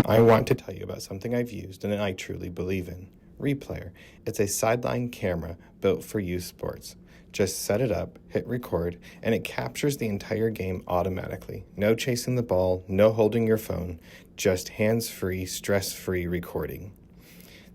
I want to tell you about something I've used and I truly believe in. Replayer. It's a sideline camera built for youth sports. Just set it up, hit record, and it captures the entire game automatically. No chasing the ball, no holding your phone, just hands-free, stress-free recording.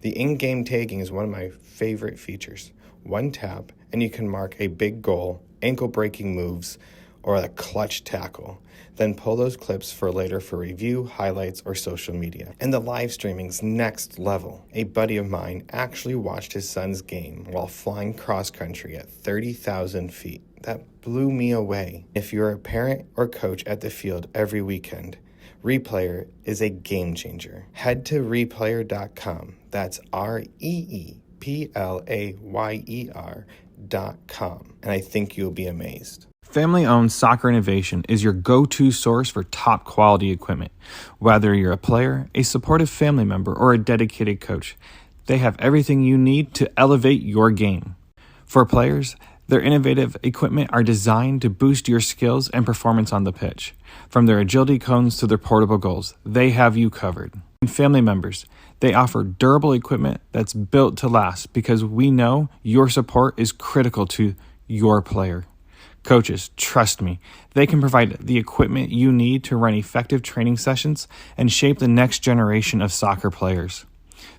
The in-game tagging is one of my favorite features. One tap, and you can mark a big goal, ankle-breaking moves, or a clutch tackle. Then pull those clips for later for review, highlights, or social media. And the live streaming's next level. A buddy of mine actually watched his son's game while flying cross-country at 30,000 feet. That blew me away. If you're a parent or coach at the field every weekend, Replayer is a game changer. Head to replayer.com. That's REEPLAYER.com. And I think you'll be amazed. Family-owned Soccer Innovation is your go-to source for top-quality equipment. Whether you're a player, a supportive family member, or a dedicated coach, they have everything you need to elevate your game. For players, their innovative equipment are designed to boost your skills and performance on the pitch. From their agility cones to their portable goals, they have you covered. And family members, they offer durable equipment that's built to last because we know your support is critical to your player. Coaches, trust me, they can provide the equipment you need to run effective training sessions and shape the next generation of soccer players.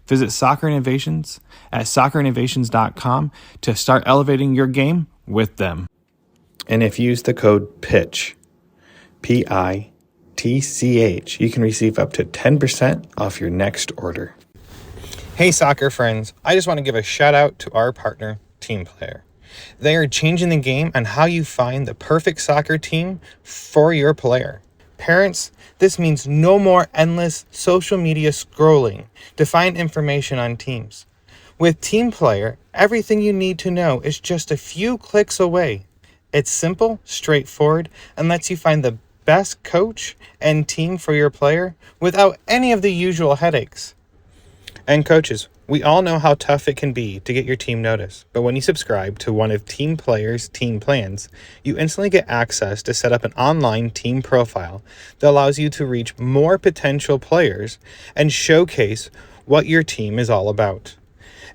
Visit Soccer Innovations at soccerinnovations.com to start elevating your game with them. And if you use the code PITCH, PITCH, you can receive up to 10% off your next order. Hey, soccer friends, I just want to give a shout out to our partner, Team Player. They are changing the game on how you find the perfect soccer team for your player. Parents, this means no more endless social media scrolling to find information on teams. With Team Player, everything you need to know is just a few clicks away. It's simple, straightforward, and lets you find the best coach and team for your player without any of the usual headaches. And coaches, we all know how tough it can be to get your team noticed, but when you subscribe to one of Team Player's team plans, you instantly get access to set up an online team profile that allows you to reach more potential players and showcase what your team is all about.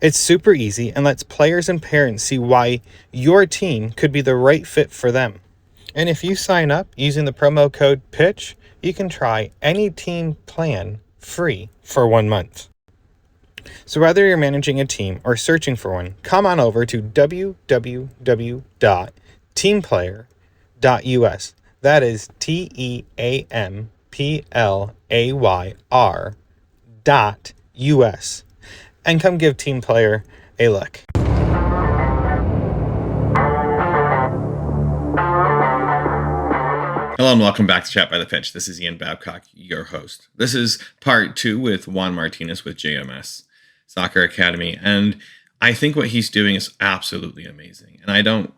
It's super easy and lets players and parents see why your team could be the right fit for them. And if you sign up using the promo code PITCH, you can try any team plan free for 1 month. So whether you're managing a team or searching for one, come on over to www.teamplayer.us. That is TEAMPLAYR.US. And come give Team Player a look. Hello and welcome back to Chat by the Pitch. This is Ian Babcock, your host. This is part 2 with Juan Martinez with JMS Soccer Academy. And I think what he's doing is absolutely amazing. And I don't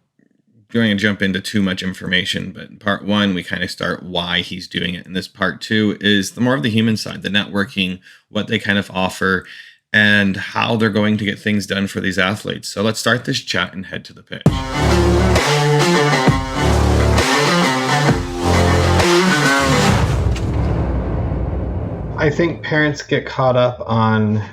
going to jump into too much information, but in part 1, we kind of start why he's doing it. And this part 2 is the more of the human side, the networking, what they kind of offer, and how they're going to get things done for these athletes. So let's start this chat and head to the pitch. I think parents get caught up on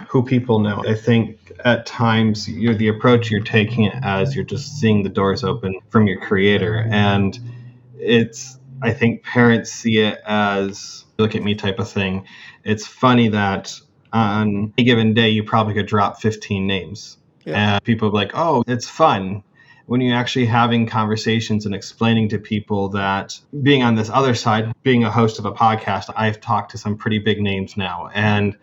who people know. I think at times the approach you're taking it as you're just seeing the doors open from your creator. And I think parents see it as look at me type of thing. It's funny that on a given day, you probably could drop 15 names. Yeah. And people are like, oh, it's fun. When you're actually having conversations and explaining to people that being on this other side, being a host of a podcast, I've talked to some pretty big names now, and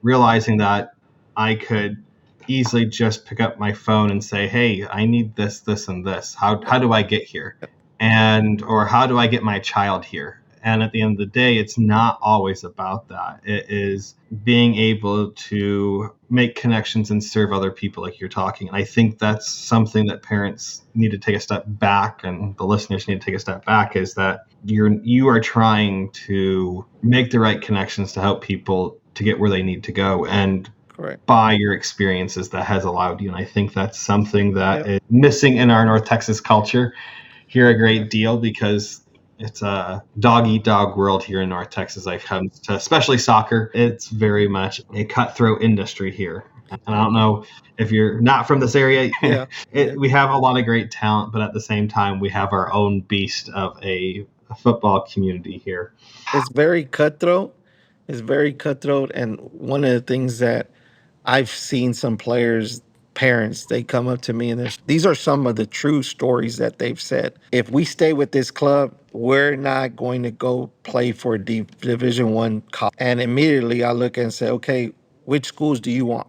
realizing that I could easily just pick up my phone and say, hey, I need this, this, and this. How do I get here? Or how do I get my child here? And at the end of the day, it's not always about that. It is being able to make connections and serve other people like you're talking. And I think that's something that parents need to take a step back, and the listeners need to take a step back, is that you are trying to make the right connections to help people to get where they need to go. And correct. By your experiences, that has allowed you. And I think that's something that is missing in our North Texas culture here a great deal, because It's a dog eat dog world here in North Texas. I've come to, especially soccer. It's very much a cutthroat industry here. And I don't know if you're not from this area. Yeah. We have a lot of great talent, but at the same time, we have our own beast of a football community here. It's very cutthroat. It's very cutthroat. And one of the things that I've seen some players, parents, they come up to me and these are some of the true stories that they've said. If we stay with this club, we're not going to go play for Division One college. And immediately I look and say, okay, which schools do you want?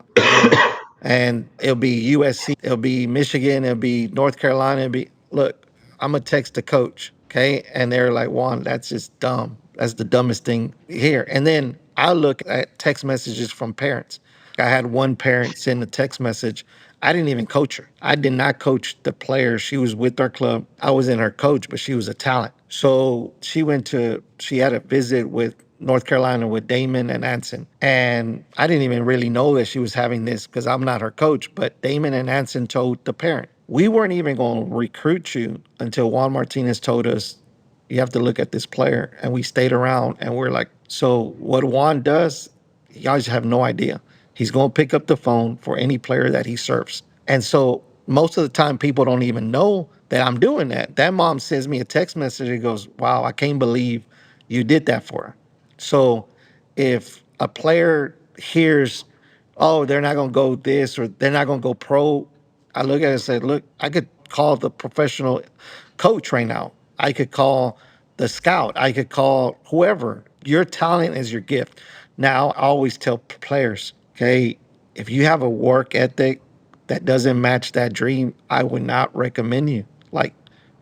And it'll be USC, it'll be Michigan, it'll be North Carolina, it'll be, look, I'm gonna text the coach, okay? And they're like, Juan, that's just dumb. That's the dumbest thing here. And then I look at text messages from parents. I had one parent send a text message. I didn't even coach her. I did not coach the player. She was with our club. I was in her coach, but she was a talent. So she had a visit with North Carolina with Damon and Anson. And I didn't even really know that she was having this because I'm not her coach, but Damon and Anson told the parent, we weren't even going to recruit you until Juan Martinez told us, you have to look at this player. And we stayed around and we're like, so what Juan does, y'all just have no idea. He's going to pick up the phone for any player that he serves. And so most of the time, people don't even know that I'm doing that. That mom sends me a text message and goes, wow, I can't believe you did that for her. So if a player hears, oh, they're not going to go this or they're not going to go pro, I look at it and say, look, I could call the professional coach right now. I could call the scout. I could call whoever. Your talent is your gift. Now, I always tell players, okay, if you have a work ethic that doesn't match that dream, I would not recommend you. Like,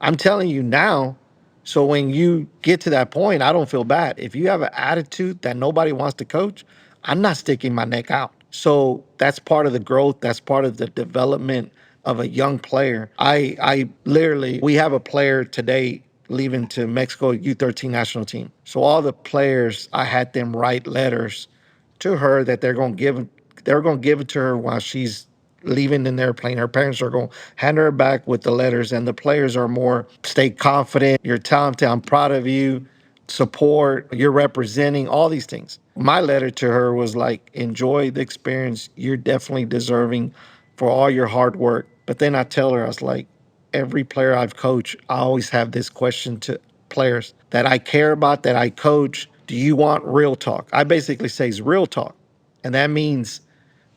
I'm telling you now, so when you get to that point, I don't feel bad. If you have an attitude that nobody wants to coach, I'm not sticking my neck out. So that's part of the growth. That's part of the development of a young player. I literally, we have a player today leaving to Mexico U13 national team. So all the players, I had them write letters to her that they're going to give it to her while she's leaving in the airplane. Her parents are going to hand her back with the letters, and the players are more, stay confident, you're talented, I'm proud of you, support, you're representing, all these things. My letter to her was like, enjoy the experience. You're definitely deserving for all your hard work. But then I tell her, I was like, every player I've coached, I always have this question to players that I care about, that I coach. Do you want real talk? I basically say it's real talk. And that means,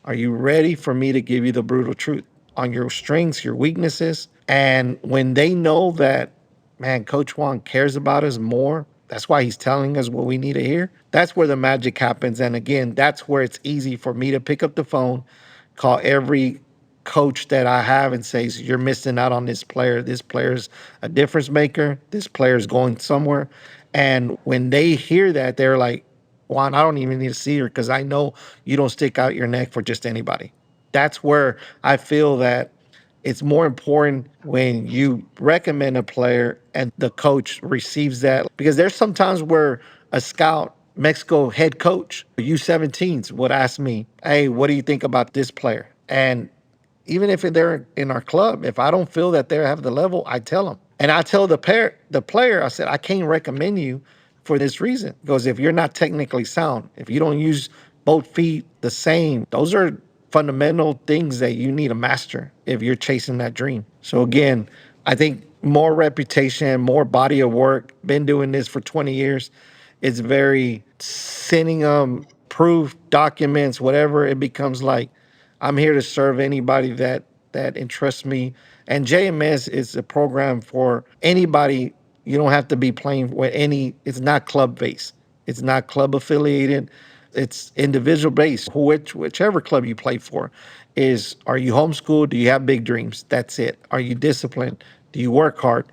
are you ready for me to give you the brutal truth on your strengths, your weaknesses? And when they know that, man, Coach Juan cares about us more, that's why he's telling us what we need to hear. That's where the magic happens. And again, that's where it's easy for me to pick up the phone, call every coach that I have and say, you're missing out on this player. This player's a difference maker. This player's going somewhere. And when they hear that, they're like, Juan, I don't even need to see her because I know you don't stick out your neck for just anybody. That's where I feel that it's more important when you recommend a player and the coach receives that. Because there's sometimes where a scout, Mexico head coach, U17s would ask me, hey, what do you think about this player? And even if they're in our club, if I don't feel that they have the level, I tell them. And I tell the player, I said, I can't recommend you for this reason. Because if you're not technically sound, if you don't use both feet the same, those are fundamental things that you need to master if you're chasing that dream. So again, I think more reputation, more body of work, been doing this for 20 years. It's very sending them proof, documents, whatever. It becomes like, I'm here to serve anybody that entrusts me. And JMS is a program for anybody. You don't have to be playing with it's not club based. It's not club affiliated. It's individual based. Whichever club you play for are you homeschooled? Do you have big dreams? That's it. Are you disciplined? Do you work hard?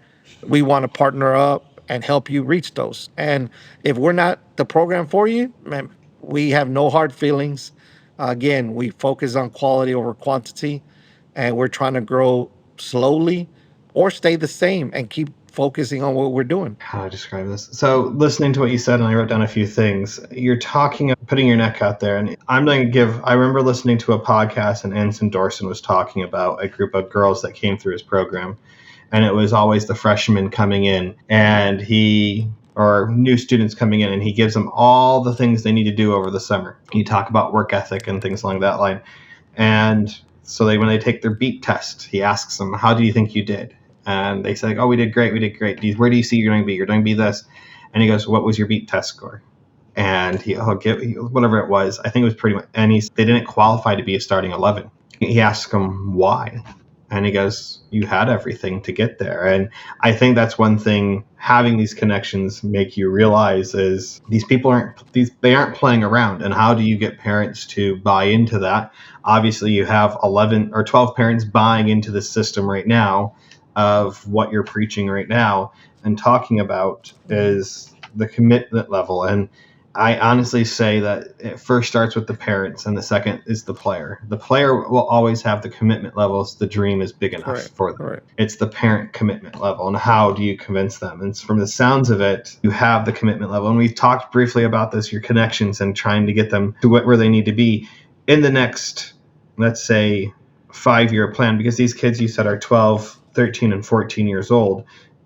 We want to partner up and help you reach those. And if we're not the program for you, man, we have no hard feelings. Again, we focus on quality over quantity, and we're trying to grow slowly or stay the same and keep focusing on what we're doing. How do I describe this? So, listening to what you said, and I wrote down a few things. You're talking, putting your neck out there, and I remember listening to a podcast, and Anson Dorson was talking about a group of girls that came through his program. and it was always the freshmen coming in, and or new students coming in, and he gives them all the things they need to do over the summer. You talk about work ethic and things along that line. And so when they take their beat test, he asks them, how do you think you did? And they say, oh, we did great. Where do you see you're going to be? You're going to be this. And he goes, what was your beat test score? And he'll give whatever it was. I think it was pretty much, and they didn't qualify to be a starting 11. He asked them why. And he goes, you had everything to get there. And I think that's one thing having these connections make you realize is these people aren't playing around. And how do you get parents to buy into that? Obviously, you have 11 or 12 parents buying into the system right now of what you're preaching right now and talking about is the commitment level. And I honestly say that it first starts with the parents and the second is the player. The player will always have the commitment levels. The dream is big enough for them. Right. It's the parent commitment level. And how do you convince them? And from the sounds of it, you have the commitment level. And we've talked briefly about this, your connections and trying to get them to where they need to be in the next, let's say, 5-year plan, because these kids you said are 12, 13, and 14 years old.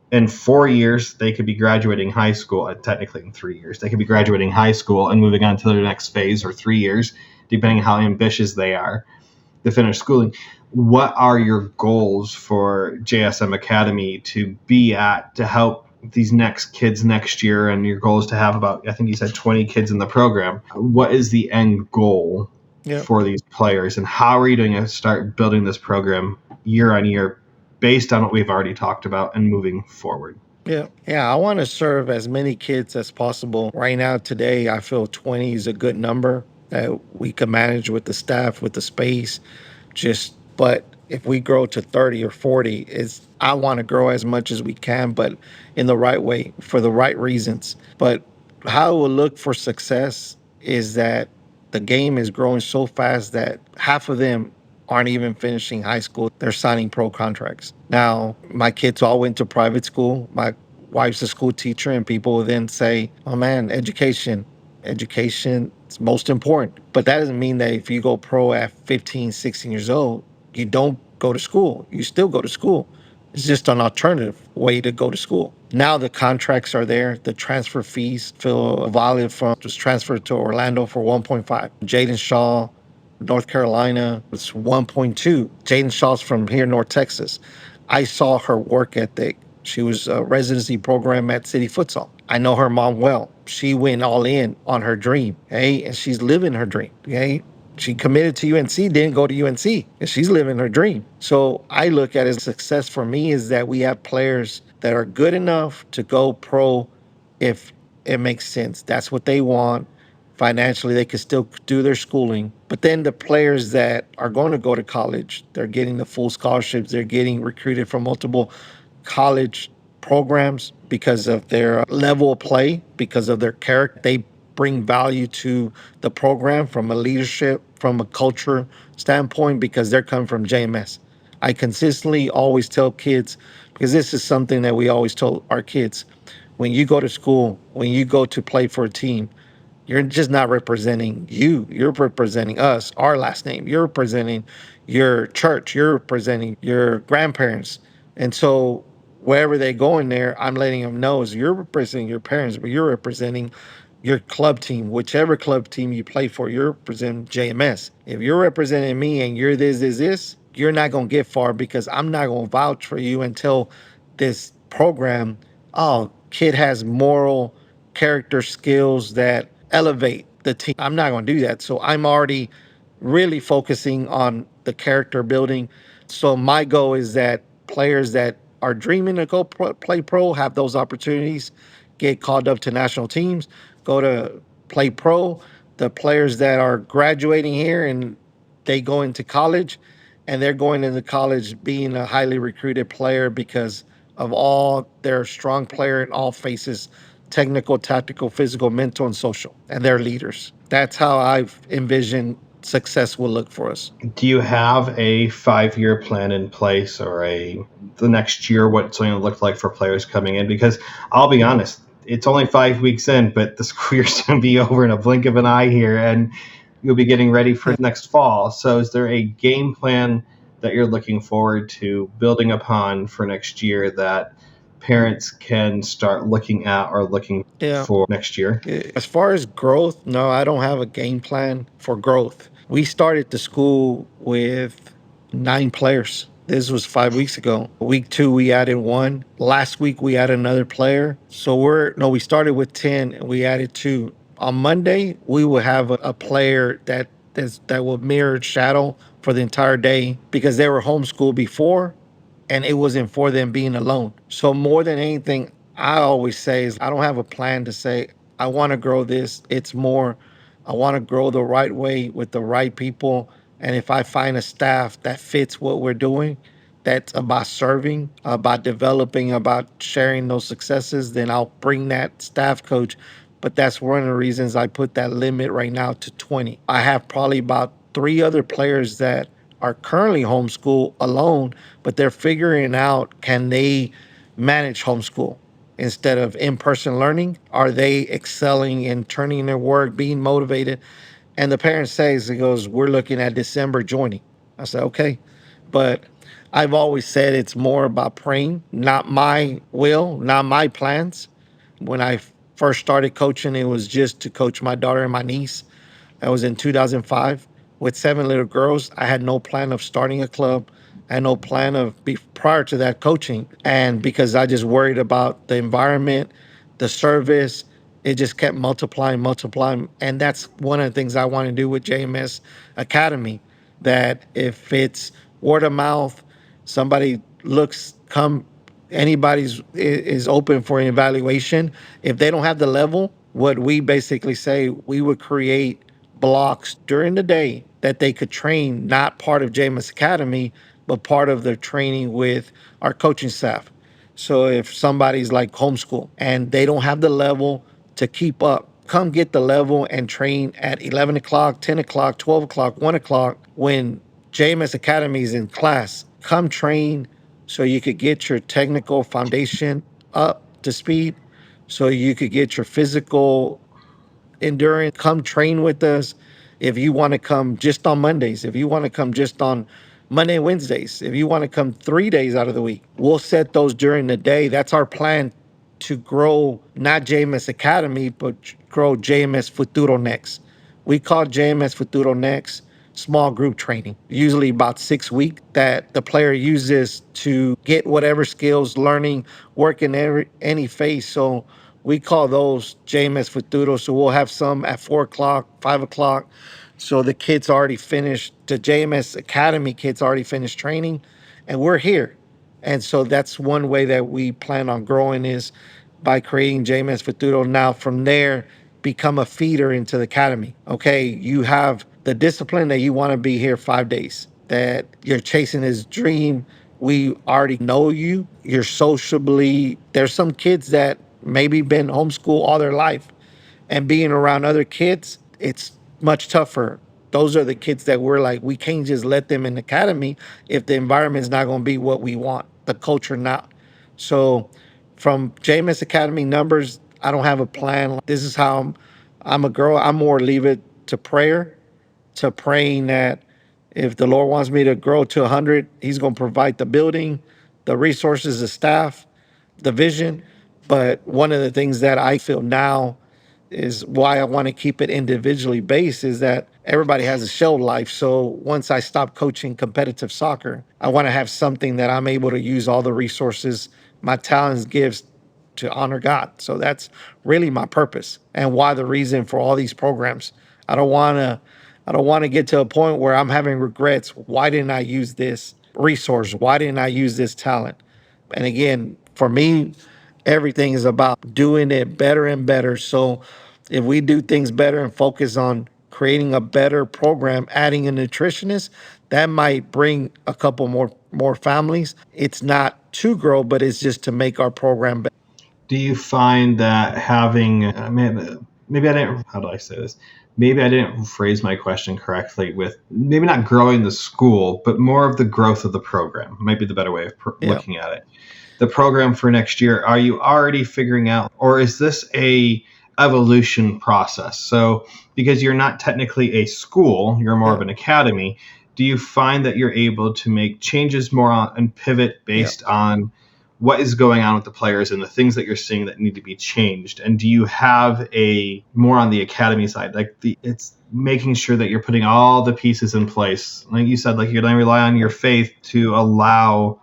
In 4 years, they could be graduating high school. Technically, in 3 years, they could be graduating high school and moving on to their next phase, or 3 years, depending on how ambitious they are to finish schooling. What are your goals for JSM Academy to be at to help these next kids next year? And your goal is to have about, I think you said 20 kids in the program. What is the end goal for these players? And how are you going to start building this program year on year based on what we've already talked about and moving forward? Yeah, I want to serve as many kids as possible. Right now, today, I feel 20 is a good number that we can manage with the staff, with the space. But if we grow to 30 or 40, I want to grow as much as we can, but in the right way, for the right reasons. But how it will look for success is that the game is growing so fast that half of them aren't even finishing high school. They're signing pro contracts. Now, my kids all went to private school. My wife's a school teacher, and people will then say, oh man, education is most important. But that doesn't mean that if you go pro at 15, 16 years old, you don't go to school. You still go to school. It's just an alternative way to go to school. Now the contracts are there. The transfer fees, Phil Valid was transferred to Orlando for 1.5. Jaden Shaw, North Carolina, it's 1.2. Jaden Shaw's from here, North Texas. I saw her work ethic. She was a residency program at City Futsal. I know her mom well. She went all in on her dream, and she's living her dream, She committed to UNC, didn't go to UNC, and she's living her dream. So I look at it as success for me is that we have players that are good enough to go pro if it makes sense. That's what they want. Financially, they can still do their schooling. But then the players that are going to go to college, they're getting the full scholarships. They're getting recruited from multiple college programs because of their level of play, because of their character. They bring value to the program from a leadership, from a culture standpoint, because they're coming from JMS. I consistently always tell kids, because this is something that we always told our kids, when you go to school, when you go to play for a team, you're just not representing you. You're representing us, our last name. You're representing your church. You're representing your grandparents. And so wherever they go in there, I'm letting them know is you're representing your parents, but you're representing your club team. Whichever club team you play for, you're representing JMS. If you're representing me and you're this, you're not going to get far because I'm not going to vouch for you until this program, kid has moral character skills that elevate the team. I'm not going to do that. So I'm already really focusing on the character building. So my goal is that players that are dreaming to go play pro have those opportunities, get called up to national teams, go to play pro. The players that are graduating here and they go into college, and they're going into college being a highly recruited player because of all their strong player in all phases, technical, tactical, physical, mental, and social, and they're leaders. That's how I've envisioned success will look for us. Do you have a 5-year plan in place or the next year, what it's going to look like for players coming in? Because I'll be honest, it's only 5 weeks in, but the school year's going to be over in a blink of an eye here, and you'll be getting ready for next fall. So is there a game plan that you're looking forward to building upon for next year that parents can start looking at or looking for next year? As far as growth, no, I don't have a game plan for growth. We started the school with 9 players. This was 5 weeks ago. Week 2, we added one. Last week, we added another player. So we started with 10 and we added two. On Monday, we will have a player that will mirror shadow for the entire day because they were homeschooled before and it wasn't for them being alone. So more than anything, I always say is I don't have a plan to say I want to grow this. It's more I want to grow the right way with the right people. And if I find a staff that fits what we're doing, that's about serving, about developing, about sharing those successes, then I'll bring that staff coach. But that's one of the reasons I put that limit right now to 20. I have probably about 3 other players that are currently homeschool alone, but they're figuring out, can they manage homeschool instead of in-person learning? Are they excelling in turning in their work, being motivated? And the parent says, it goes, we're looking at December joining. I said, okay. But I've always said it's more about praying, not my will, not my plans. When I first started coaching, it was just to coach my daughter and my niece. That was in 2005 with 7 little girls. I had no plan of starting a club. I had no plan of prior to that coaching. And because I just worried about the environment, the service, it just kept multiplying, multiplying. And that's one of the things I want to do with JMS Academy, that if it's word of mouth, somebody anybody's is open for an evaluation. If they don't have the level, what we basically say, we would create blocks during the day that they could train, not part of JMS Academy, but part of their training with our coaching staff. So if somebody's like homeschool and they don't have the level to keep up, come get the level and train at 11 o'clock, 10 o'clock, 12 o'clock, 1 o'clock when JMS Academy is in class. Come train so you could get your technical foundation up to speed, so you could get your physical endurance. Come train with us. If you want to come just on Mondays, if you want to come just on Monday and Wednesdays, if you want to come 3 days out of the week, we'll set those during the day. That's our plan to grow not JMS Academy, but grow JMS Futuro Next. We call JMS Futuro Next small group training, usually about 6 weeks, that the player uses to get whatever skills, learning, work in any phase. So we call those JMS Futuro. So we'll have some at 4 o'clock, 5 o'clock. So the kids already finished, the JMS Academy kids already finished training, and we're here. And so that's one way that we plan on growing, is by creating JMS Futuro. Now from there, become a feeder into the academy. Okay, you have the discipline that you want to be here 5 days, that you're chasing his dream. We already know you. You're sociably, there's some kids that maybe been homeschooled all their life, and being around other kids, it's much tougher. Those are the kids that we're like, we can't just let them in the academy if the environment's not going to be what we want, the culture not. So from JMS Academy numbers, I don't have a plan. This is how I'm a girl. I'm more leave it to prayer, to praying that if the Lord wants me to grow to 100, he's going to provide the building, the resources, the staff, the vision. But one of the things that I feel now is why I want to keep it individually based, is that everybody has a shelf life. So once I stop coaching competitive soccer, I want to have something that I'm able to use all the resources, my talents, gifts, to honor God. So that's really my purpose and why the reason for all these programs. I don't want to get to a point where I'm having regrets. Why didn't I use this resource? Why didn't I use this talent? And again, for me, everything is about doing it better and better. So if we do things better and focus on creating a better program, adding a nutritionist, that might bring a couple more families. It's not to grow, but it's just to make our program better. Do you find that having, maybe I didn't, how do I say this? Maybe I didn't phrase my question correctly with maybe not growing the school, but more of the growth of the program might be the better way of looking at it. The program for next year, are you already figuring out, or is this a evolution process? So because you're not technically a school, you're more of an academy. do you find that you're able to make changes more on and pivot based on what is going on with the players and the things that you're seeing that need to be changed? And do you have a more on the academy side, like it's making sure that you're putting all the pieces in place, like you said, like you're going to rely on your faith to allow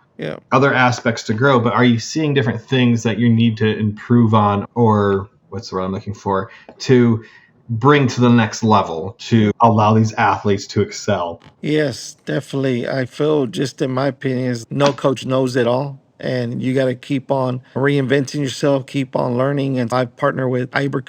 other aspects to grow, but are you seeing different things that you need to improve on, or what's the word I'm looking for, to bring to the next level to allow these athletes to excel? Yes, definitely. I feel, just in my opinion, is no coach knows it all. And you got to keep on reinventing yourself, keep on learning. And I partner with Iber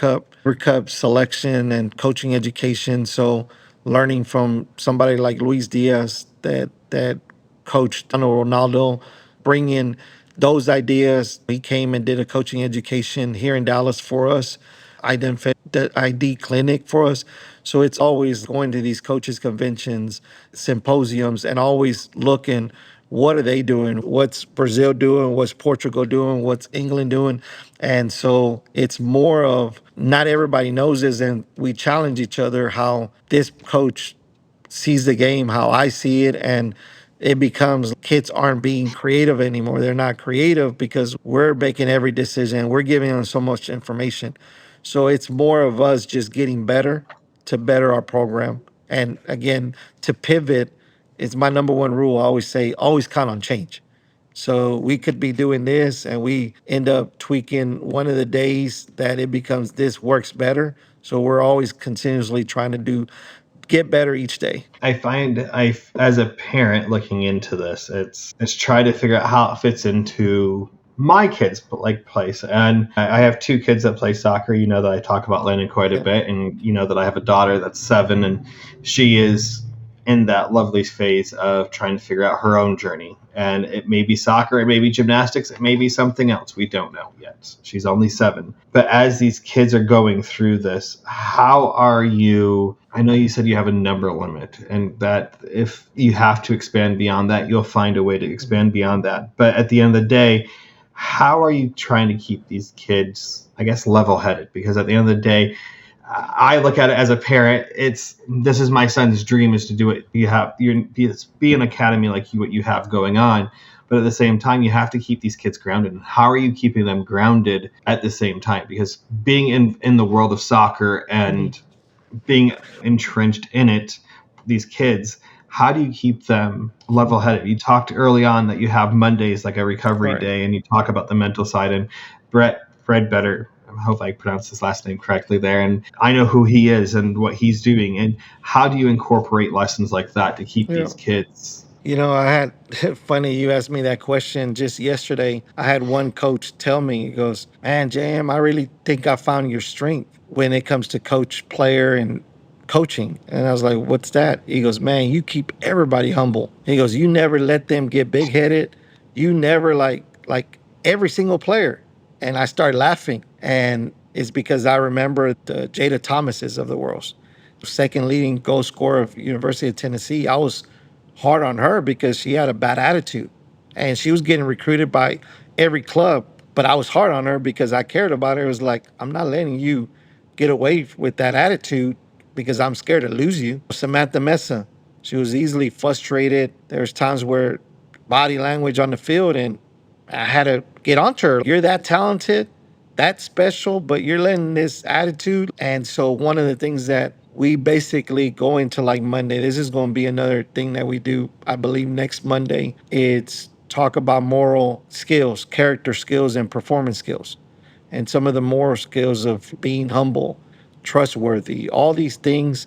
Cup selection and coaching education. So learning from somebody like Luis Diaz that coached Ronaldo, bring in those ideas. He came and did a coaching education here in Dallas for us, identified the ID clinic for us. So it's always going to these coaches conventions, symposiums, and always looking, what are they doing? What's Brazil doing? What's Portugal doing? What's England doing? And so it's more of, not everybody knows this, and we challenge each other how this coach sees the game, how I see it, and it becomes kids aren't being creative anymore. They're not creative because we're making every decision. We're giving them so much information. So it's more of us just getting better to better our program. And again, to pivot is my number one rule. I always say, always count on change. So we could be doing this and we end up tweaking one of the days that it becomes this works better. So we're always continuously trying to get better each day. I find as a parent looking into this, it's try to figure out how it fits into my kids' place. And I have two kids that play soccer. You know that I talk about Landon quite a bit, and you know that I have a daughter that's 7, and she is in that lovely phase of trying to figure out her own journey. And it may be soccer, it may be gymnastics, it may be something else. We don't know yet. She's only 7. But as these kids are going through this, how are you? I know you said you have a number limit, and that if you have to expand beyond that, you'll find a way to expand beyond that. But at the end of the day, how are you trying to keep these kids, I guess, level-headed? Because at the end of the day, I look at it as a parent. This is my son's dream, is to do it. Be an academy like what you have going on, but at the same time, you have to keep these kids grounded. And how are you keeping them grounded at the same time? Because being in the world of soccer and being entrenched in it, these kids, how do you keep them level-headed? You talked early on that you have Mondays like a recovery day, and you talk about the mental side. And Fred Better, I hope I pronounced his last name correctly there, and I know who he is and what he's doing. And how do you incorporate lessons like that to keep these kids? I had, funny you asked me that question just yesterday. I had one coach tell me, he goes, man, JM, I really think I found your strength when it comes to coach, player, and coaching. And I was like, what's that? He goes, man, you keep everybody humble. He goes, you never let them get big headed. You never like every single player. And I started laughing. And it's because I remember the Jada Thomases of the world, second leading goal scorer of University of Tennessee. I was hard on her because she had a bad attitude and she was getting recruited by every club. But I was hard on her because I cared about her. It was like, I'm not letting you get away with that attitude because I'm scared to lose you. Samantha Mesa, she was easily frustrated. There's times where body language on the field, and I had to get onto her. You're that talented, that special, but you're letting this attitude. And so one of the things that we basically go into like Monday, this is going to be another thing that we do, I believe, next Monday. It's talk about moral skills, character skills, and performance skills. And some of the moral skills of being humble, trustworthy, all these things,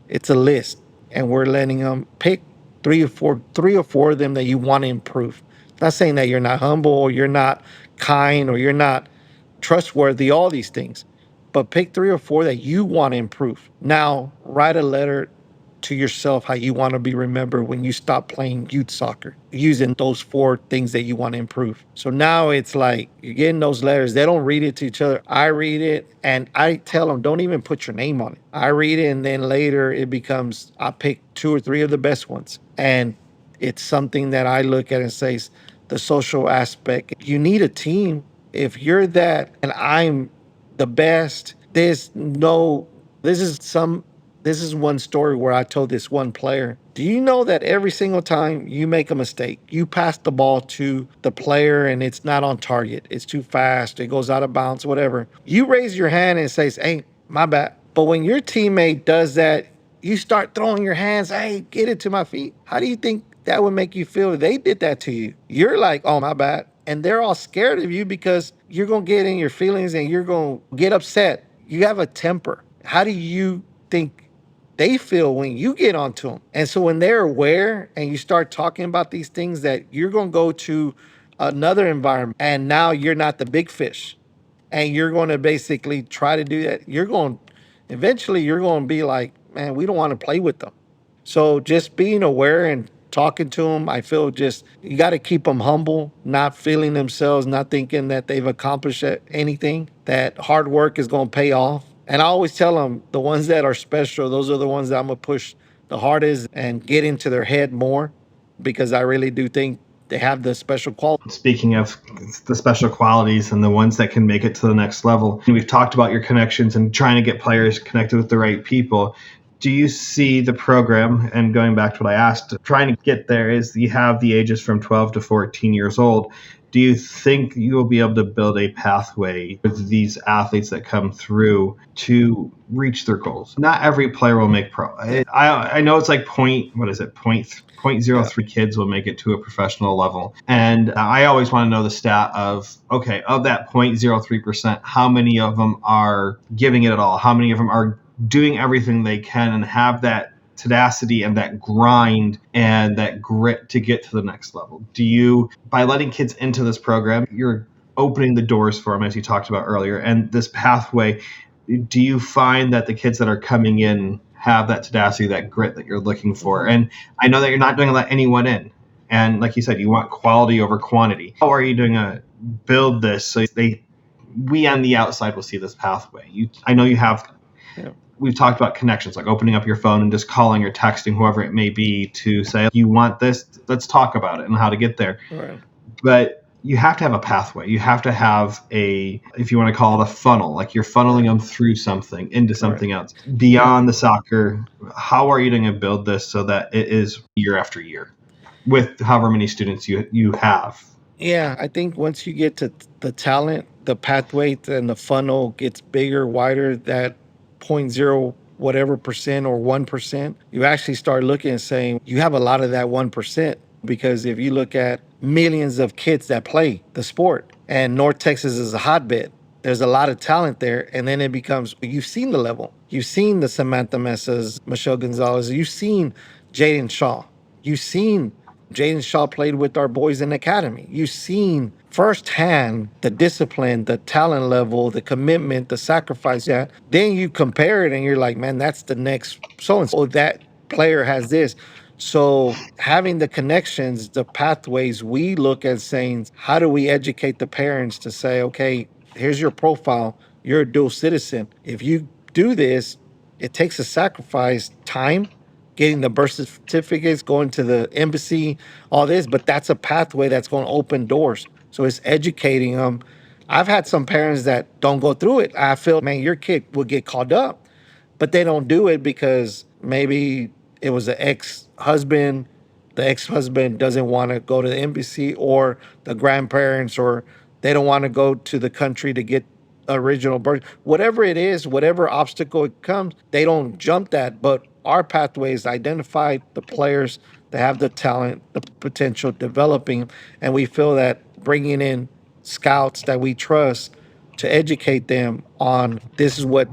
it's a list. And we're letting them pick three or four of them that you want to improve. Not saying that you're not humble or you're not kind or you're not trustworthy, all these things, but pick 3 or 4 that you want to improve. Now, write a letter to yourself how you want to be remembered when you stop playing youth soccer, using those 4 things that you want to improve. So now it's like you're getting those letters. They don't read it to each other. I read it and I tell them, don't even put your name on it. I read it, and then later it becomes, I pick 2 or 3 of the best ones. And it's something that I look at and say, the social aspect. You need a team. If you're that and I'm the best, this is some This is one story where I told this one player, do you know that every single time you make a mistake, you pass the ball to the player and it's not on target, it's too fast, it goes out of bounds, whatever. You raise your hand and says, hey, my bad. But when your teammate does that, you start throwing your hands, hey, get it to my feet. How do you think that would make you feel if they did that to you? You're like, oh, my bad. And they're all scared of you because you're going to get in your feelings and you're going to get upset. You have a temper. How do you think they feel when you get onto them? And so when they're aware and you start talking about these things, that you're going to go to another environment and now you're not the big fish and you're going to basically try to do that, eventually you're going to be like, man, we don't want to play with them. So just being aware and talking to them, I feel just you got to keep them humble, not feeling themselves, not thinking that they've accomplished anything, that hard work is going to pay off. And I always tell them the ones that are special, those are the ones that I'm going to push the hardest and get into their head more, because I really do think they have the special quality. Speaking of the special qualities and the ones that can make it to the next level, we've talked about your connections and trying to get players connected with the right people. Do you see the program, and going back to what I asked, trying to get there is you have the ages from 12 to 14 years old. Do you think you will be able to build a pathway with these athletes that come through to reach their goals? Not every player will make pro. I know it's like point zero three kids will make it to a professional level. And I always want to know the stat of, okay, of that 0.03%, how many of them are giving it at all? How many of them are doing everything they can and have that tenacity and that grind and that grit to get to the next level? Do you, by letting kids into this program, you're opening the doors for them, as you talked about earlier, and this pathway, do you find that the kids that are coming in have that tenacity, that grit that you're looking for? And I know that you're not going to let anyone in. And like you said, you want quality over quantity. How are you doing to build this so we on the outside will see this pathway? I know you have. Yeah. We've talked about connections, like opening up your phone and just calling or texting whoever it may be to say, you want this, let's talk about it and how to get there. Right. But you have to have a pathway. You have to have if you want to call it a funnel, like you're funneling them through something into something else. Beyond the soccer, how are you going to build this so that it is year after year with however many students you have? Yeah, I think once you get to the talent, the pathway and the funnel gets bigger, wider, that point zero whatever percent or 1%, you actually start looking and saying you have a lot of that 1%. Because if you look at millions of kids that play the sport, and North Texas is a hotbed, there's a lot of talent there. And then it becomes, you've seen the level. You've seen the Samantha Messas, Michelle Gonzalez. You've seen Jaden Shaw. You've seen Jaden Shaw played with our boys in the academy. You've seen firsthand the discipline, the talent level, the commitment, the sacrifice. That then you compare it and you're like, man, that's the next so-and-so. That player has this. So having the connections, the pathways, we look at saying, how do we educate the parents to say, okay, here's your profile. You're a dual citizen. If you do this, it takes a sacrifice, time, getting the birth certificates, going to the embassy, all this, but that's a pathway that's going to open doors. So it's educating them. I've had some parents that don't go through it. I feel, man, your kid will get called up, but they don't do it because maybe it was an ex-husband. The ex-husband doesn't want to go to the embassy, or the grandparents, or they don't want to go to the country to get original birth. Whatever it is, whatever obstacle it comes, they don't jump that. But our pathway is identify the players that have the talent, the potential, developing, and we feel that bringing in scouts that we trust to educate them on this is what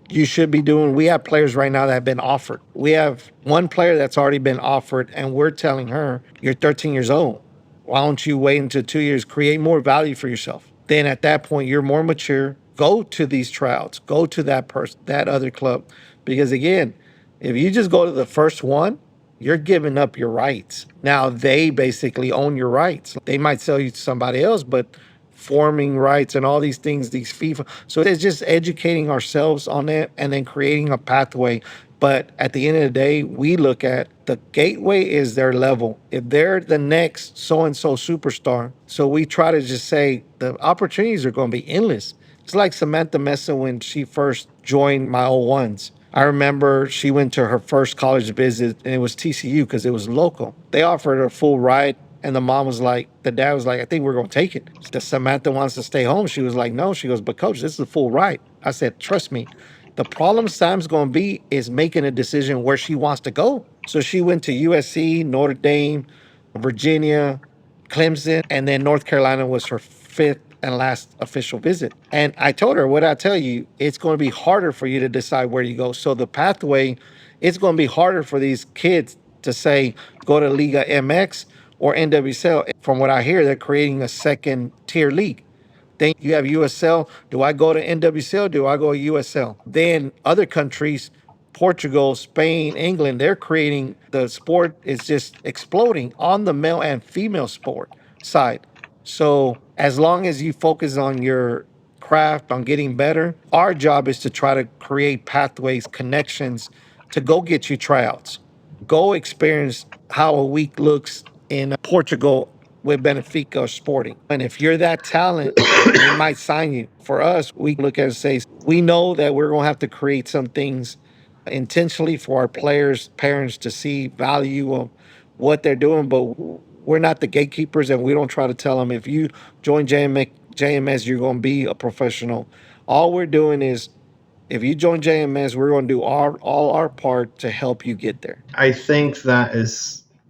you should be doing. We have players right now that have been offered. We have one player that's already been offered, and we're telling her, you're 13 years old. Why don't you wait until 2 years, create more value for yourself? Then at that point, you're more mature. Go to these tryouts. Go to that person, that other club. Because again, if you just go to the first one, you're giving up your rights. Now they basically own your rights. They might sell you to somebody else, but forming rights and all these things, these FIFA. So it's just educating ourselves on it and then creating a pathway. But at the end of the day, we look at the gateway is their level. If they're the next so-and-so superstar, so we try to just say the opportunities are going to be endless. It's like Samantha Messa when she first joined my 01s. I remember she went to her first college visit, and it was TCU because it was local. They offered her a full ride, and the dad was like, I think we're going to take it. Samantha wants to stay home. She was like, no. She goes, but coach, this is a full ride. I said, trust me. The problem Sam's going to be is making a decision where she wants to go. So she went to USC, Notre Dame, Virginia, Clemson, and then North Carolina was her fifth and last official visit. And I told her, what I tell you, it's going to be harder for you to decide where you go. So the pathway, it's going to be harder for these kids to say, go to Liga MX or NWSL. From what I hear, they're creating a second tier league. Then you have USL. Do I go to NWSL? Do I go to USL? Then other countries, Portugal, Spain, England, they're creating the sport is just exploding on the male and female sport side. So as long as you focus on your craft, on getting better, our job is to try to create pathways, connections to go get you tryouts. Go experience how a week looks in Portugal with Benfica or Sporting. And if you're that talent, they might sign you. For us, we look at it and say, we know that we're going to have to create some things intentionally for our players, parents to see value of what they're doing, but we're not the gatekeepers and we don't try to tell them if you join JMS, you're going to be a professional. All we're doing is if you join JMS, we're going to do all our part to help you get there. I think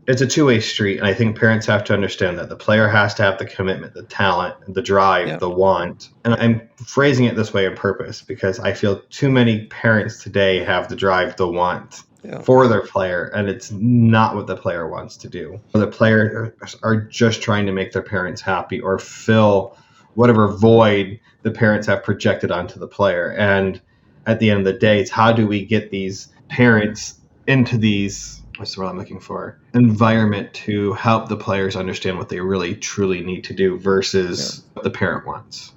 it's a two-way street, and I think parents have to understand that the player has to have the commitment, the talent, the drive, the want. And I'm phrasing it this way on purpose because I feel too many parents today have the drive, the want for their player, and it's not what the player wants to do. The players are just trying to make their parents happy or fill whatever void the parents have projected onto the player. And at the end of the day, it's how do we get these parents into these, what's the word I'm looking for, environment to help the players understand what they really truly need to do versus what the parent wants.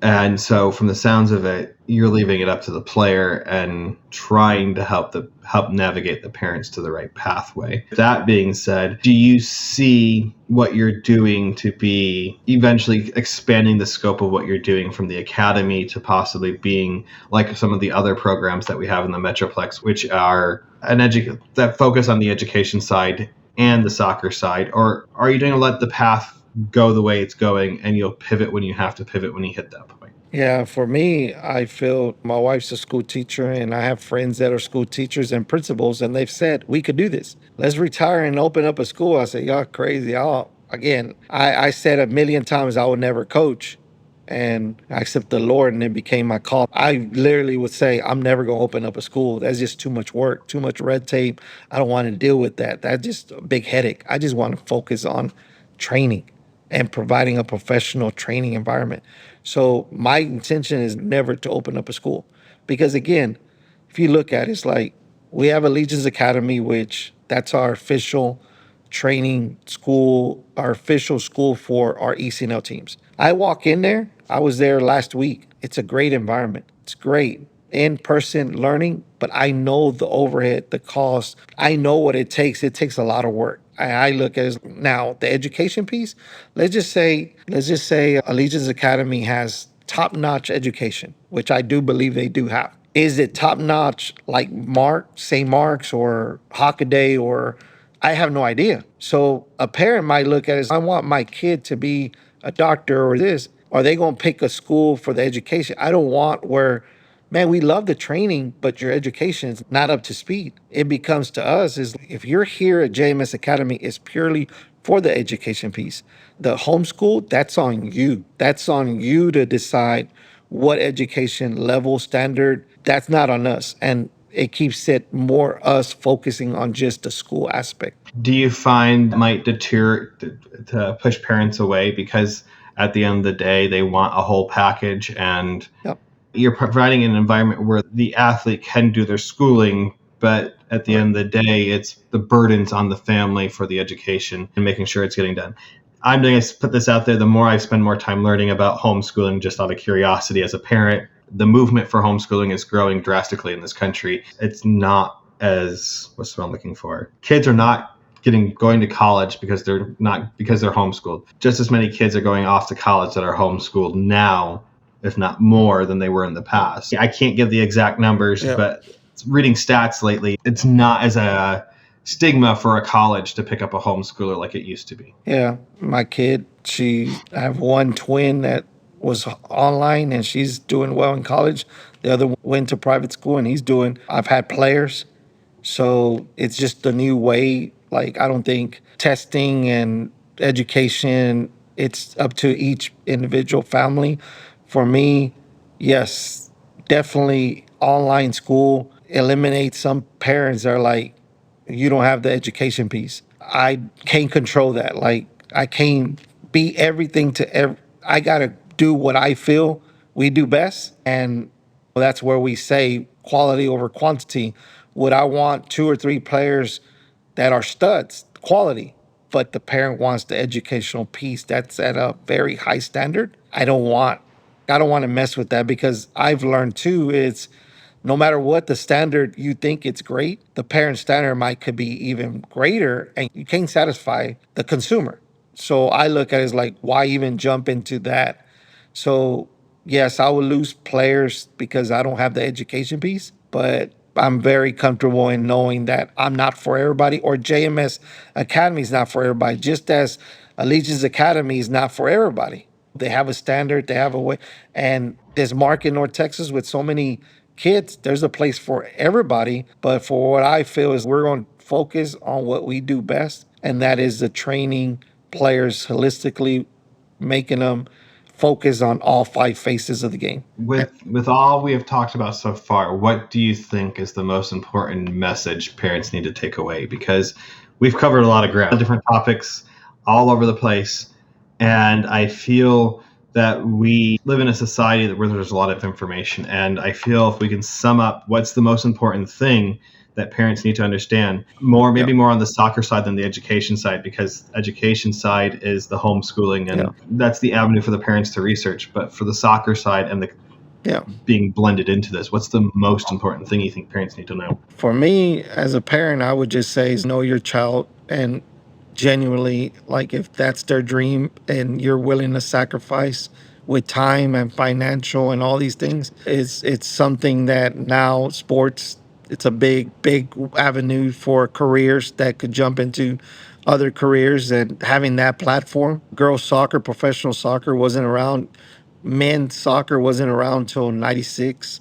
And so from the sounds of it, you're leaving it up to the player and trying to help navigate the parents to the right pathway. That being said, do you see what you're doing to be eventually expanding the scope of what you're doing from the academy to possibly being like some of the other programs that we have in the Metroplex, which are that focus on the education side and the soccer side? Or are you going to let the path go the way it's going and you'll pivot when you have to pivot when you hit that point? Yeah, for me, I feel my wife's a school teacher and I have friends that are school teachers and principals, and they've said, we could do this. Let's retire and open up a school. I said, y'all crazy. I said a million times I would never coach, and I accept the Lord, and it became my call. I literally would say, I'm never going to open up a school. That's just too much work, too much red tape. I don't want to deal with that. That's just a big headache. I just want to focus on training and providing a professional training environment. So my intention is never to open up a school. Because again, if you look at it, it's like we have Allegiance Academy, which that's our official training school, our official school for our ECNL teams. I walk in there, I was there last week. It's a great environment. It's great in-person learning, but I know the overhead, the cost. I know what it takes. It takes a lot of work. I look at it now, the education piece. Let's just say Allegiance Academy has top-notch education, which I do believe they do have. Is it top-notch like St. Mark's or Hockaday or I have no idea. So a parent might look at it as, I want my kid to be a doctor or this. Are they going to pick a school for the education? I don't want where, man, we love the training, but your education is not up to speed. It becomes to us is if you're here at JMS Academy, it's purely for the education piece. The homeschool, that's on you. That's on you to decide what education level standard. That's not on us. And it keeps it more us focusing on just the school aspect. Do you find it might deter to push parents away because at the end of the day, they want a whole package and you're providing an environment where the athlete can do their schooling, but at the end of the day, it's the burdens on the family for the education and making sure it's getting done. I'm going to put this out there. The more I spend more time learning about homeschooling, just out of curiosity as a parent, the movement for homeschooling is growing drastically in this country. It's not as, what's what I'm looking for? Kids are not going to college because they're homeschooled. Just as many kids are going off to college that are homeschooled now, if not more than they were in the past. I can't give the exact numbers, but reading stats lately, it's not as a stigma for a college to pick up a homeschooler like it used to be. Yeah, my kid, I have one twin that was online and she's doing well in college. The other went to private school and I've had players. So it's just a new way. Like, I don't think testing and education, it's up to each individual family. For me, yes, definitely online school eliminates some parents that are like, you don't have the education piece. I can't control that. Like, I can't be everything to I got to do what I feel we do best. And that's where we say quality over quantity. Would I want two or three players that are studs, quality, but the parent wants the educational piece that's at a very high standard? I don't want to mess with that, because I've learned too, it's no matter what the standard you think it's great, the parent standard might could be even greater and you can't satisfy the consumer. So I look at it as like, why even jump into that? So yes, I will lose players because I don't have the education piece, but I'm very comfortable in knowing that I'm not for everybody, or JMS Academy is not for everybody, just as Allegiance Academy is not for everybody. They have a standard, they have a way. And this market in North Texas with so many kids, there's a place for everybody. But for what I feel is we're going to focus on what we do best, and that is the training players holistically, making them focus on all five faces of the game. With all we have talked about so far, what do you think is the most important message parents need to take away? Because we've covered a lot of ground, different topics all over the place. And I feel that we live in a society where there's a lot of information. And I feel if we can sum up what's the most important thing that parents need to understand, maybe more on the soccer side than the education side, because education side is the homeschooling and that's the avenue for the parents to research. But for the soccer side and the being blended into this, what's the most important thing you think parents need to know? For me, as a parent, I would just say know your child, and genuinely, like, if that's their dream and you're willing to sacrifice with time and financial and all these things, it's something that now sports, it's a big avenue for careers that could jump into other careers. And having that platform, girls soccer, professional soccer wasn't around. Men's soccer wasn't around till 96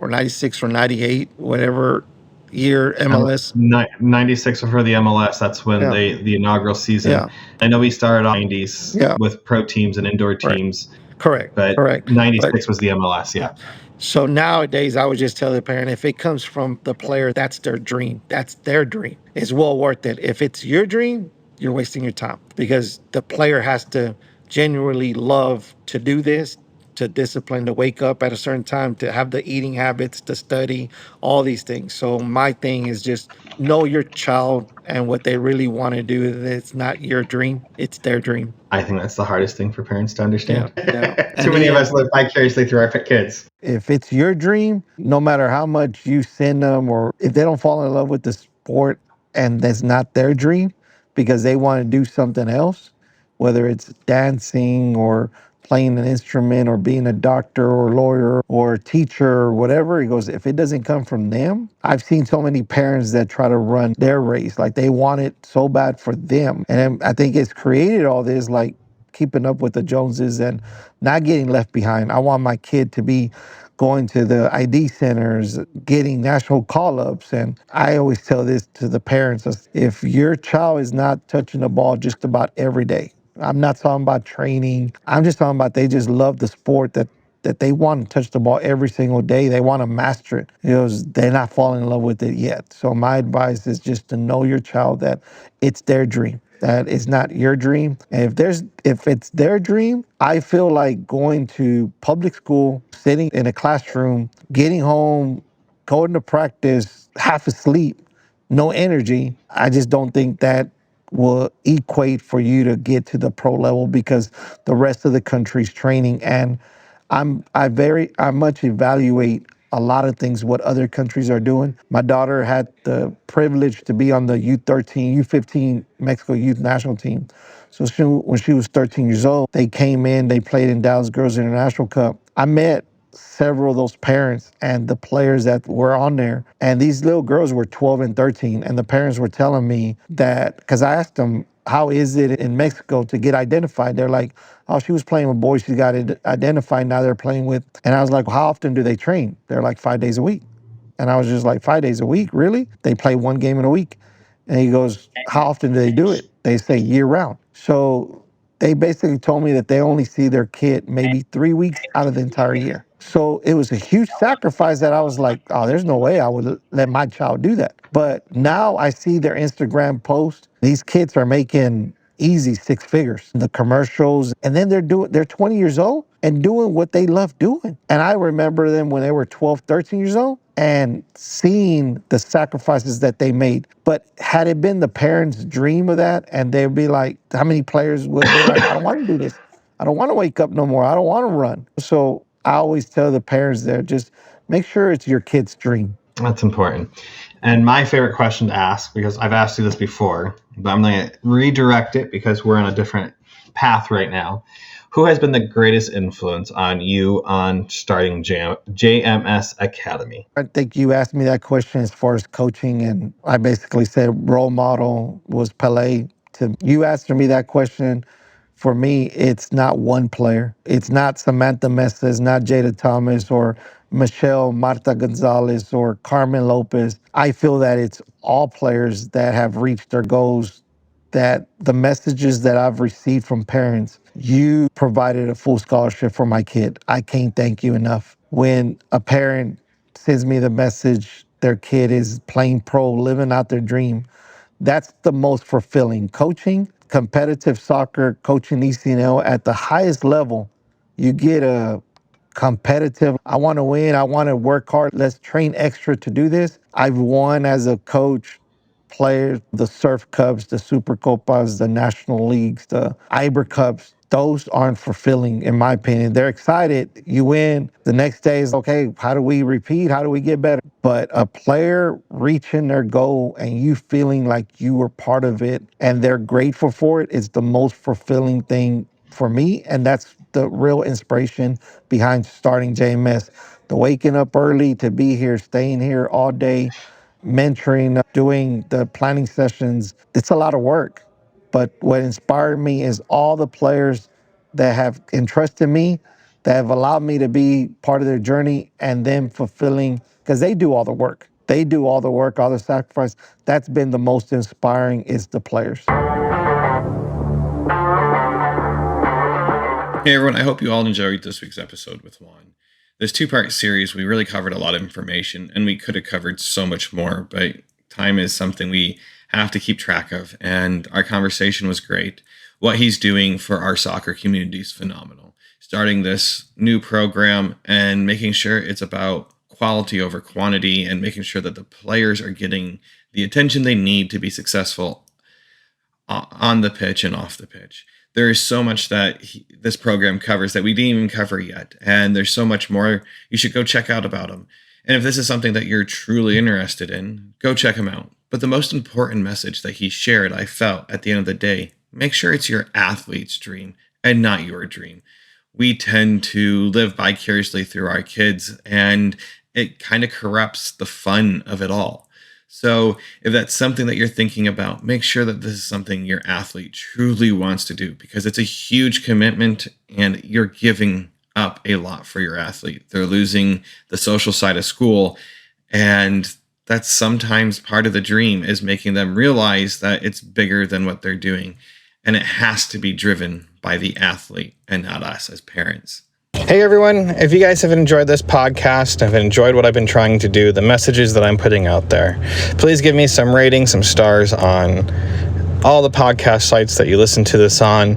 or 98, whatever year MLS. 96 for the MLS. That's when the inaugural season. Yeah. I know we started off 90s with pro teams and indoor teams. Correct. But 96 was the MLS. Yeah. So nowadays, I would just tell the parent, if it comes from the player, that's their dream. That's their dream. It's well worth it. If it's your dream, you're wasting your time, because the player has to genuinely love to do this, to discipline, to wake up at a certain time, to have the eating habits, to study, all these things. So my thing is just know your child and what they really want to do. It's not your dream, it's their dream. I think that's the hardest thing for parents to understand. Yeah. Too many of us live vicariously through our kids. If it's your dream, no matter how much you send them, or if they don't fall in love with the sport and that's not their dream because they want to do something else, whether it's dancing or playing an instrument or being a doctor or lawyer or teacher or whatever, he goes, if it doesn't come from them, I've seen so many parents that try to run their race, like they want it so bad for them. And I think it's created all this, like keeping up with the Joneses and not getting left behind. I want my kid to be going to the ID centers, getting national call-ups. And I always tell this to the parents, if your child is not touching the ball just about every day, I'm not talking about training, I'm just talking about they just love the sport, that they want to touch the ball every single day. They want to master it. They're not falling in love with it yet. So my advice is just to know your child, that it's their dream, that it's not your dream. And if it's their dream, I feel like going to public school, sitting in a classroom, getting home, going to practice, half asleep, no energy, I just don't think that will equate for you to get to the pro level, because the rest of the country's training. And I much evaluate a lot of things what other countries are doing. My daughter had the privilege to be on the U13, U15 Mexico youth national team. So when she was 13 years old, they came in, they played in Dallas Girls International Cup. I met several of those parents and the players that were on there. And these little girls were 12 and 13. And the parents were telling me that, because I asked them, how is it in Mexico to get identified? They're like, oh, she was playing with boys. She got identified. Now they're playing with. And I was like, well, how often do they train? They're like 5 days a week. And I was just like, 5 days a week? Really? They play one game in a week. And he goes, how often do they do it? They say year round. So they basically told me that they only see their kid maybe 3 weeks out of the entire year. So it was a huge sacrifice that I was like, oh, there's no way I would let my child do that. But now I see their Instagram post. These kids are making easy six figures. The commercials, and then they're 20 years old and doing what they love doing. And I remember them when they were 12, 13 years old and seeing the sacrifices that they made. But had it been the parents' dream of that, and they'd be like, how many players would be like, I don't want to do this. I don't want to wake up no more. I don't want to run. So I always tell the parents there, just make sure it's your kid's dream. That's important. And my favorite question to ask, because I've asked you this before, but I'm going to redirect it because we're on a different path right now. Who has been the greatest influence on you on starting JMS Academy? I think you asked me that question as far as coaching, and I basically said role model was Pele. You asked me that question. For me, it's not one player. It's not Samantha Mesa, it's not Jada Thomas or Michelle Marta Gonzalez or Carmen Lopez. I feel that it's all players that have reached their goals, that the messages that I've received from parents, you provided a full scholarship for my kid. I can't thank you enough. When a parent sends me the message, their kid is playing pro, living out their dream, that's the most fulfilling. Coaching, competitive soccer, coaching ECNL at the highest level, you get a competitive, I want to win, I want to work hard, let's train extra to do this. I've won as a coach, players, the Surf Cups, the Super Copas, the National Leagues, the Iber Cups. Those aren't fulfilling, in my opinion. They're excited, you win. The next day is, okay, how do we repeat? How do we get better? But a player reaching their goal and you feeling like you were part of it and they're grateful for it is the most fulfilling thing for me. And that's the real inspiration behind starting JMS. The waking up early to be here, staying here all day, mentoring, doing the planning sessions. It's a lot of work. But what inspired me is all the players that have entrusted me, that have allowed me to be part of their journey, and them fulfilling, because they do all the work. They do all the work, all the sacrifice. That's been the most inspiring, is the players. Hey everyone, I hope you all enjoyed this week's episode with Juan. This two-part series, we really covered a lot of information, and we could have covered so much more, but time is something we have to keep track of, and our conversation was great. What he's doing for our soccer community is phenomenal. Starting this new program and making sure it's about quality over quantity and making sure that the players are getting the attention they need to be successful on the pitch and off the pitch. There is so much that this program covers that we didn't even cover yet. And there's so much more you should go check out about him. And if this is something that you're truly interested in, go check him out. But the most important message that he shared, I felt at the end of the day, make sure it's your athlete's dream and not your dream. We tend to live vicariously through our kids, and it kind of corrupts the fun of it all. So if that's something that you're thinking about, make sure that this is something your athlete truly wants to do, because it's a huge commitment and you're giving up a lot for your athlete. They're losing the social side of school, and that's sometimes part of the dream, is making them realize that it's bigger than what they're doing. And it has to be driven by the athlete and not us as parents. Hey everyone, if you guys have enjoyed this podcast, have enjoyed what I've been trying to do, the messages that I'm putting out there, please give me some ratings, some stars on all the podcast sites that you listen to this on.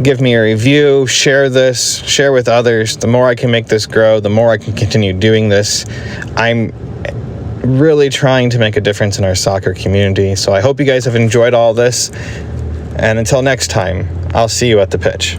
Give me a review, share this, share with others. The more I can make this grow, the more I can continue doing this. I'm really trying to make a difference in our soccer community. So I hope you guys have enjoyed all this. And until next time, I'll see you at the pitch.